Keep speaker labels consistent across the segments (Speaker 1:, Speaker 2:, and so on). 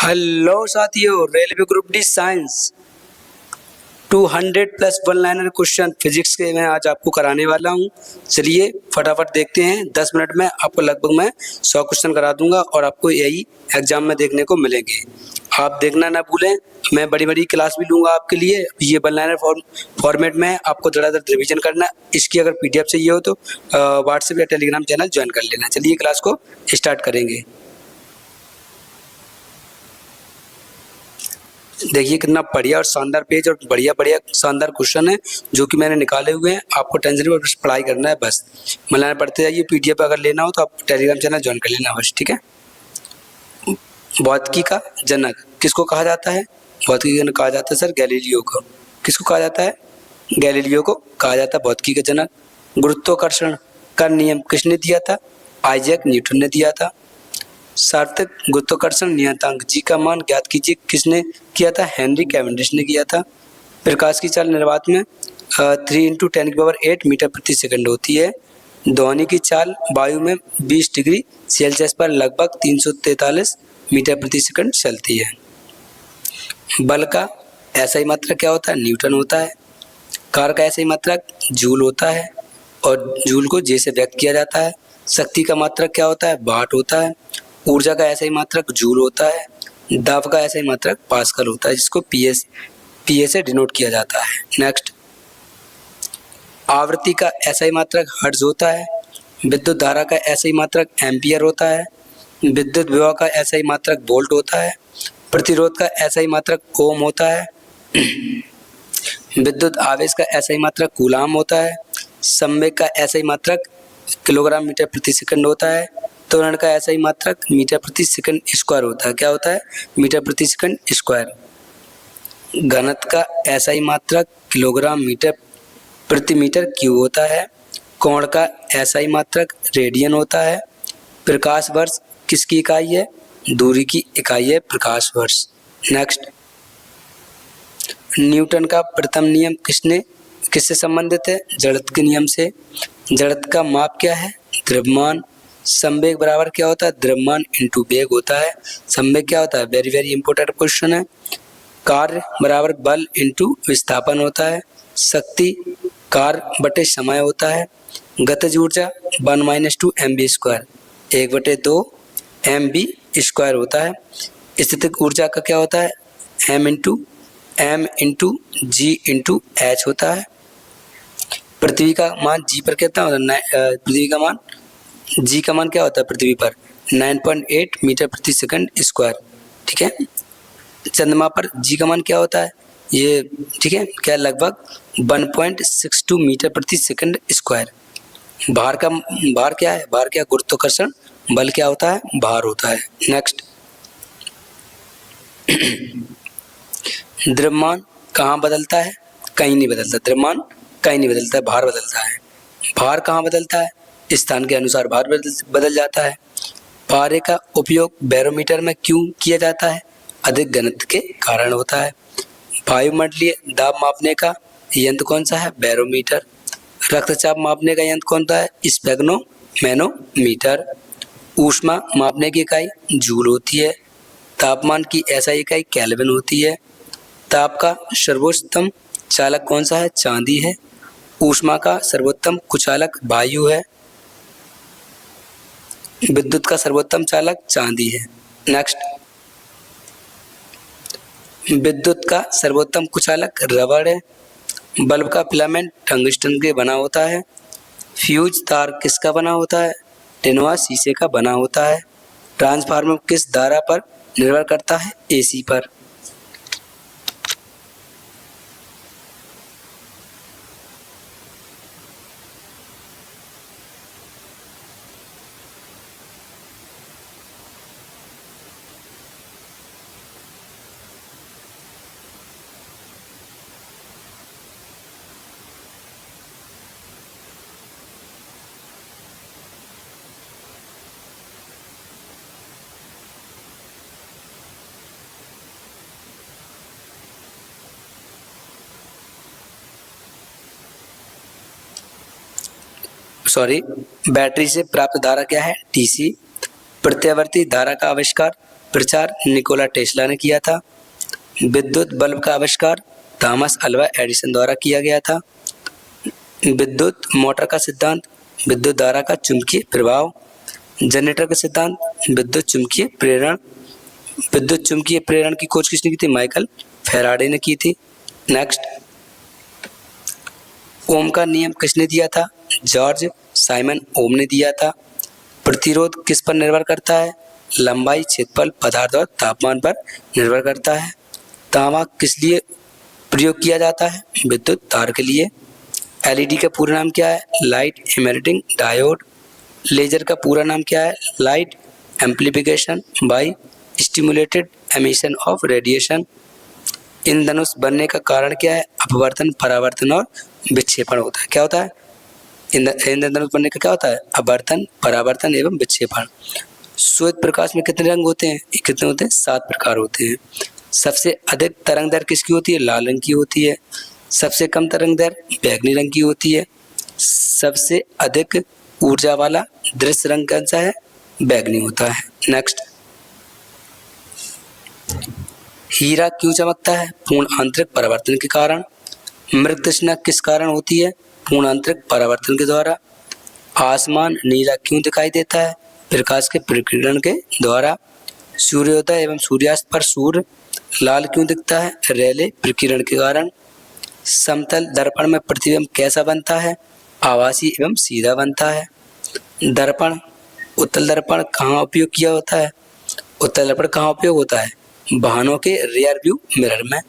Speaker 1: Hello साथियों, railway group D science 200 plus one liner question physics के मैं आज आपको कराने वाला हूं। चलिए फटाफट देखते हैं। 10 मिनट में आपको लगभग मैं 100 क्वेश्चन करा दूंगा और आपको यही एग्जाम में देखने को मिलेंगे। आप देखना ना भूलें। मैं बड़ी बड़ी क्लास भी लूंगा आपके लिए। ये वन लाइनर फॉर्मेट में आपको धड़ाधड़ रिवीजन करना। इसकी अगर पीडीएफ चाहिए हो तो व्हाट्सएप या टेलीग्राम चैनल ज्वाइन कर लेना। चलिए क्लास को स्टार्ट करेंगे। देखिए कितना बढ़िया और शानदार पेज और बढ़िया बढ़िया शानदार क्वेश्चन है जो कि मैंने निकाले हुए हैं। आपको टेंशन में पढ़ाई करना है बस। मतलब पढ़ते जाइए। पीडीएफ अगर लेना हो तो आप टेलीग्राम चैनल ज्वाइन कर लेना बस, ठीक है। भौतिकी का जनक किसको कहा जाता है? भौतिकी का जनक कहा जाता है सर गैलीलियो को। किसको कहा जाता है? गैलीलियो को कहा जाता है भौतिकी का जनक। गुरुत्वाकर्षण का नियम किसने दिया था? आइजैक न्यूटन ने दिया था। सार्थक गुरुत्वाकर्षण नियतांक जी का मान ज्ञात कीजिए किसने किया था? हेनरी कैवेंडिश ने किया था। प्रकाश की चाल निर्वात में 3 × 10⁸ मीटर प्रति सेकंड होती है। ध्वनि की चाल वायु में 20 डिग्री सेल्सियस पर लगभग 343 मीटर प्रति सेकंड चलती है। बल का ऐसा ही मात्रक क्या होता है? न्यूटन होता है। कार का ऐसा ही मात्रक जूल होता है और जूल को जे से व्यक्त किया जाता है। शक्ति का मात्रक क्या होता है? वाट होता है। ऊर्जा का ऐसा ही मात्रक जूल होता है। दाब का ऐसा ही मात्रक पास्कल होता है जिसको पीए से डिनोट किया जाता है। नेक्स्ट, आवृत्ति का ऐसा ही मात्रक हर्ट्ज होता है। विद्युत धारा का ऐसा ही मात्रक एम्पियर होता है। विद्युत विभव का ऐसा ही मात्रक वोल्ट होता है। प्रतिरोध का ऐसा ही मात्रक ओम होता है। विद्युत आवेश का ऐसा ही मात्रक कूलाम होता है। संवेग का ऐसा ही मात्रक किलोग्राम मीटर प्रति सेकंड होता है। त्वरण का ऐसा ही मात्रक मीटर प्रति सेकंड स्क्वायर होता है। क्या होता है? मीटर प्रति सेकंड स्क्वायर। घनत्व का ऐसा ही मात्रक किलोग्राम मीटर प्रति मीटर क्यूब होता है। कोण का ऐसा ही मात्रक रेडियन होता है। प्रकाश वर्ष किसकी इकाई है? दूरी की इकाई है प्रकाश वर्ष। नेक्स्ट, न्यूटन का प्रथम नियम किससे संबंधित है? जड़त्व के नियम से। जड़त्व का माप क्या है? द्रव्यमान। संवेग बराबर क्या होता है? द्रव्यमान इंटू वेग होता है। संवेग क्या होता है? वेरी वेरी इंपॉर्टेंट क्वेश्चन है। कार्य बराबर बल इंटू विस्थापन होता है। शक्ति कार्य बटे समय होता है। गतिज ऊर्जा 1 - 2 mv², 1/2 mv² होता है। स्थितिक ऊर्जा का क्या होता है? m × g × h होता है। पृथ्वी का मान जी पर कितना होता है? पृथ्वी का मान जी का मान क्या होता है पृथ्वी पर? 9.8 मीटर प्रति सेकंड स्क्वायर, ठीक है। चंद्रमा पर जी का मान क्या होता है? ये ठीक है क्या? लगभग 1.62 मीटर प्रति सेकंड स्क्वायर। भार क्या है? भार क्या? गुरुत्वाकर्षण बल क्या होता है? भार होता है। नेक्स्ट, द्रव्यमान कहाँ बदलता है? कहीं नहीं बदलता। द्रव्यमान कहीं नहीं बदलता है, भार बदलता है। भार कहाँ बदलता है? स्थान के अनुसार भार बदल जाता है। पारे का उपयोग बैरोमीटर में क्यों किया जाता है? अधिक घनत्व के कारण होता है। वायुमंडलीय दाब मापने का यंत्र कौन सा है? बैरोमीटर। रक्तचाप मापने का यंत्र कौन सा है? स्फेग्नोमैनोमीटर। ऊष्मा मापने की इकाई जूल होती है। तापमान की ऐसा इकाई केल्विन होती है। ताप का सर्वोत्तम चालक कौन सा है? चांदी है। ऊष्मा का सर्वोत्तम कुचालक वायु है। विद्युत का सर्वोत्तम चालक चांदी है। नेक्स्ट, विद्युत का सर्वोत्तम कुचालक रबड़ है। बल्ब का फिलामेंट टंगस्टन के बना होता है। फ्यूज तार किसका बना होता है? टिन व शीशे का बना होता है। ट्रांसफार्मर किस धारा पर निर्भर करता है? एसी पर। बैटरी से प्राप्त धारा क्या है? डीसी। प्रत्यावर्ती धारा का आविष्कार प्रचार निकोला टेस्ला ने किया था। विद्युत बल्ब का आविष्कार थॉमस अल्वा एडिसन द्वारा किया गया था। विद्युत मोटर का सिद्धांत विद्युत धारा का चुंबकीय प्रभाव। जनरेटर का सिद्धांत विद्युत चुंबकीय प्रेरण। विद्युत चुंबकीय प्रेरण की खोज किसने की थी? माइकल फैराडे ने की थी। नेक्स्ट, ओम का नियम किसने दिया था? जॉर्ज साइमन ओम ने दिया था। प्रतिरोध किस पर निर्भर करता है? लंबाई, क्षेत्रफल, पदार्थ और तापमान पर निर्भर करता है। तांबा किस लिए प्रयोग किया जाता है? विद्युत तार के लिए। एलईडी का पूरा नाम क्या है? Light emitting diode. लेजर का पूरा नाम क्या है? Light amplification by stimulated emission of radiation. इंद्रधनुष बनने का कारण क्या है? अपवर्तन, परावर्तन और विक्षेपण होता है। क्या होता है? इंद्रधनुष बनने का क्या होता है? अपवर्तन, परावर्तन एवं विक्षेपण। श्वेत प्रकाश में कितने रंग होते हैं? कितने होते हैं? 7 प्रकार होते हैं। सबसे अधिक तरंग दर किसकी होती है? लाल रंग की होती है। सबसे कम तरंग दर बैंगनी रंग की होती है। सबसे अधिक ऊर्जा वाला दृश्य रंग कौन सा है? बैंगनी होता है। नेक्स्ट, हीरा क्यों चमकता है? पूर्ण आंतरिक परावर्तन के कारण। मृग तृष्णा किस कारण होती है? पूर्ण आंतरिक परावर्तन के द्वारा। आसमान नीला क्यों दिखाई देता है? प्रकाश के प्रकीर्णन के द्वारा। सूर्योदय एवं सूर्यास्त पर सूर्य लाल क्यों दिखता है? रेले प्रकीर्णन के कारण। समतल दर्पण में प्रतिबिंब कैसा बनता है? आभासी एवं सीधा बनता है। दर्पण, उत्तल दर्पण कहाँ उपयोग किया होता है? उत्तल दर्पण कहाँ उपयोग होता है? वाहनों के रियर व्यू मिरर में।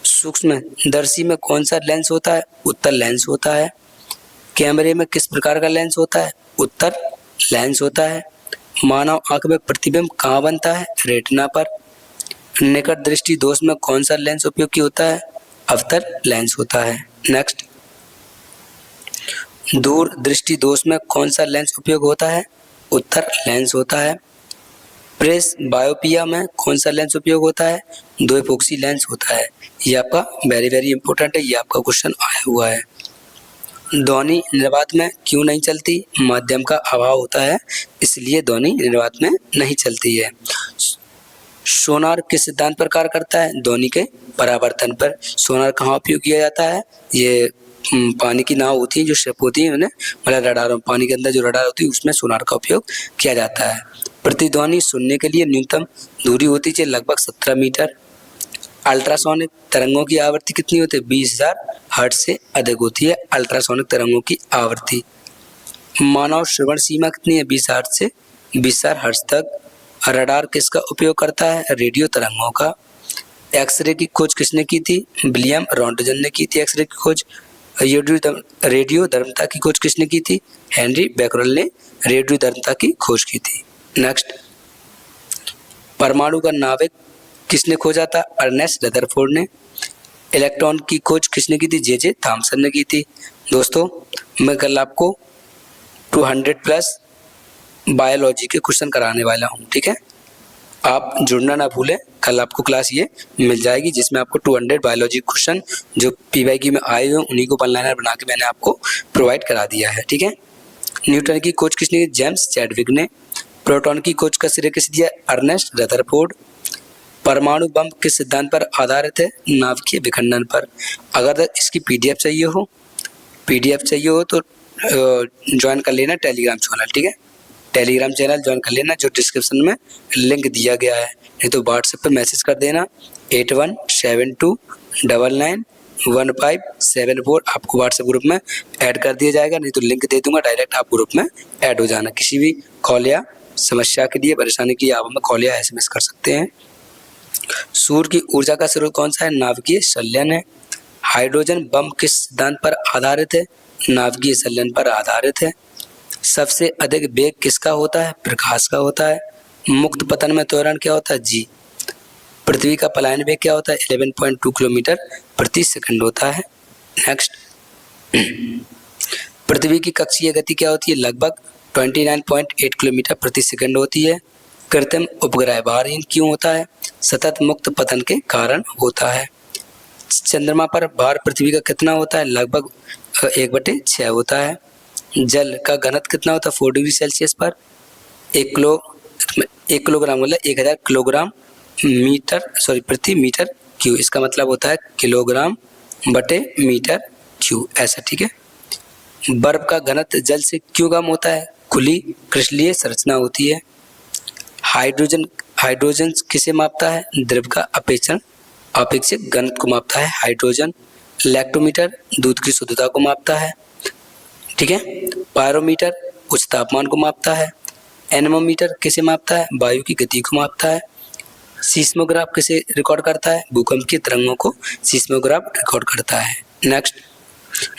Speaker 1: सूक्ष्म दर्शी में कौन सा लेंस होता है? उत्तल लेंस होता है। कैमरे में किस प्रकार का लेंस होता है? उत्तल लेंस होता है। मानव आंख में प्रतिबिंब कहाँ बनता है? रेटिना पर। निकट दृष्टि दोष में कौन सा लेंस उपयोगी होता है? अवतल लेंस होता है। नेक्स्ट, दूर दृष्टि दोष में कौन सा लेंस उपयोग होता है? उत्तर लेंस होता है। प्रेस बायोपिया में कौन सा लेंस उपयोग होता है? दो एपोक्सी लेंस होता है। ये आपका वेरी इंपॉर्टेंट है, ये आपका क्वेश्चन आया हुआ है। ध्वनि निर्वात में क्यों नहीं चलती? माध्यम का अभाव होता है, इसलिए ध्वनि निर्वात में नहीं चलती है। सोनार किस सिद्धांत पर कार्य करता है? ध्वनि के परावर्तन पर। सोनार कहाँ उपयोग किया जाता है? ये पानी की नाव होती है, जो शिप होती है, उन्हें मतलब रडार, पानी के अंदर जो रडार होती है उसमें सोनार का उपयोग किया जाता है। प्रतिध्वनि सुनने के लिए न्यूनतम दूरी होती है लगभग 17 मीटर। अल्ट्रासोनिक तरंगों की आवृत्ति कितनी होती है? 20,000 हर्ट्ज से अधिक होती है अल्ट्रासोनिक तरंगों की आवृत्ति। मानव श्रवण सीमा कितनी है? 20 हर्ट्ज से 20,000 हर्ट्ज तक। रडार किसका उपयोग करता है? रेडियो तरंगों का। एक्सरे की खोज किसने की थी? विलियम रॉन्टजन ने की थी एक्सरे की खोज। रेडियो धर्मता की खोज किसने की थी? हेनरी बैकरल ने रेडियो धर्मता की खोज की थी। नेक्स्ट, परमाणु का नाभिक किसने खोजा था? अर्नेस्ट रदरफोर्ड ने। इलेक्ट्रॉन की खोज किसने की थी? जे थॉमसन ने की थी। दोस्तों, मैं कल आपको 200+ बायोलॉजी के क्वेश्चन कराने वाला हूँ, ठीक है? आप जुड़ना ना भूलें, कल आपको क्लास ये मिल जाएगी जिसमें आपको 200 बायोलॉजी क्वेश्चन जो PYQ में आए हुए हैं उन्हीं को 1 लाइनर बना के मैंने आपको प्रोवाइड करा दिया है, ठीक है? न्यूटन की खोज किसने की? जेम्स चैडविक ने। प्रोटॉन की खोज का श्रेय किसे दिया? Ernest Rutherford. परमाणु बम किस सिद्धांत पर आधारित है? नाभिकीय विखंडन पर। अगर इसकी PDF चाहिए हो तो ज्वाइन कर लेना टेलीग्राम चैनल, ठीक है? टेलीग्राम चैनल ज्वाइन कर लेना, जो डिस्क्रिप्शन में लिंक दिया गया है। नहीं तो व्हाट्सएप पर मैसेज कर देना 8172991574। आपको व्हाट्सएप ग्रुप में ऐड कर दिया जाएगा, नहीं तो लिंक दे दूंगा, डायरेक्ट आप ग्रुप में ऐड हो जाना। किसी भी कॉल या समस्या के लिए, परेशानी के लिए आप हमें कॉल या SMS कर सकते हैं। सूर्य की ऊर्जा का स्रोत कौन सा है? नाभिकीय संलयन है। हाइड्रोजन बम किस सिद्धांत पर आधारित है? नाभिकीय संलयन पर आधारित है। सबसे अधिक वेग किसका होता है? प्रकाश का होता है। मुक्त पतन में त्वरण क्या होता है? G। पृथ्वी का पलायन वेग क्या होता है? 11.2 किलोमीटर प्रति सेकंड होता है। नेक्स्ट, पृथ्वी की कक्षीय गति क्या होती है? लगभग 29.8 किलोमीटर प्रति सेकंड होती है। कृत्रिम उपग्रह भारहीन क्यों होता है? सतत मुक्त पतन के कारण होता है। चंद्रमा पर भार पृथ्वी का कितना होता है? लगभग 1/6 होता है। जल का घनत्व कितना होता है 4 डिग्री सेल्सियस पर? 1 किलो 1 किलोग्राम मतलब 1000 किलोग्राम प्रति मीटर क्यू। इसका मतलब होता है किलोग्राम बटे मीटर क्यू, ऐसा, ठीक है। बर्फ का घनत्व जल से क्यों कम होता है? खुली क्रिस्टलीय संरचना होती है। हाइड्रोजन किसे मापता है? द्रव का अपेक्षित घनत्व को मापता है हाइड्रोजन। लैक्टोमीटर दूध की शुद्धता को मापता है, ठीक है। पायरोमीटर उच्च तापमान को मापता है। एनेमोमीटर किसे मापता है? वायु की गति को मापता है। सीस्मोग्राफ किसे रिकॉर्ड करता है? भूकंप की तरंगों को सीस्मोग्राफ रिकॉर्ड करता है। नेक्स्ट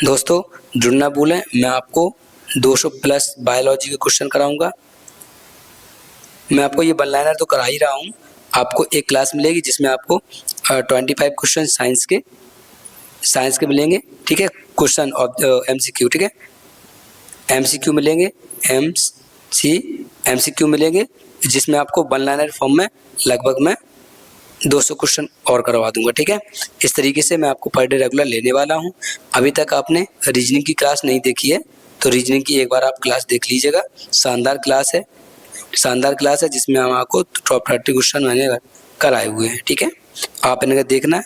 Speaker 1: दोस्तों, जुड़ना भूलें, मैं आपको 200 प्लस बायोलॉजी के क्वेश्चन कराऊंगा। मैं आपको ये वन लाइनर तो करा ही रहा हूँ, आपको एक क्लास मिलेगी जिसमें आपको 25 क्वेश्चन साइंस के मिलेंगे, ठीक है। क्वेश्चन ऑफ MCQ, ठीक है। MCQ मिलेंगे, MCQ मिलेंगे, जिसमें आपको वन लाइनर फॉर्म में लगभग मैं 200 क्वेश्चन और करवा दूंगा, ठीक है। इस तरीके से मैं आपको पर डे रेगुलर लेने वाला हूँ। अभी तक आपने रीजनिंग की क्लास नहीं देखी है तो रीजनिंग की एक बार आप क्लास देख लीजिएगा। शानदार क्लास है जिसमें हम आपको टॉप 30 क्वेश्चन मैंने कराए हुए हैं, ठीक है। आप इन्हें देखना,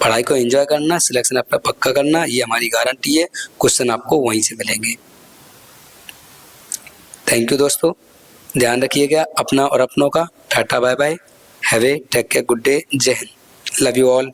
Speaker 1: पढ़ाई को एंजॉय करना, सिलेक्शन अपना पक्का करना, ये हमारी गारंटी है। क्वेश्चन आपको वहीं से मिलेंगे। थैंक यू दोस्तों, ध्यान रखिएगा अपना और अपनों का। Tata bye bye, have a take care, good day, जय हिंद, लव यू ऑल।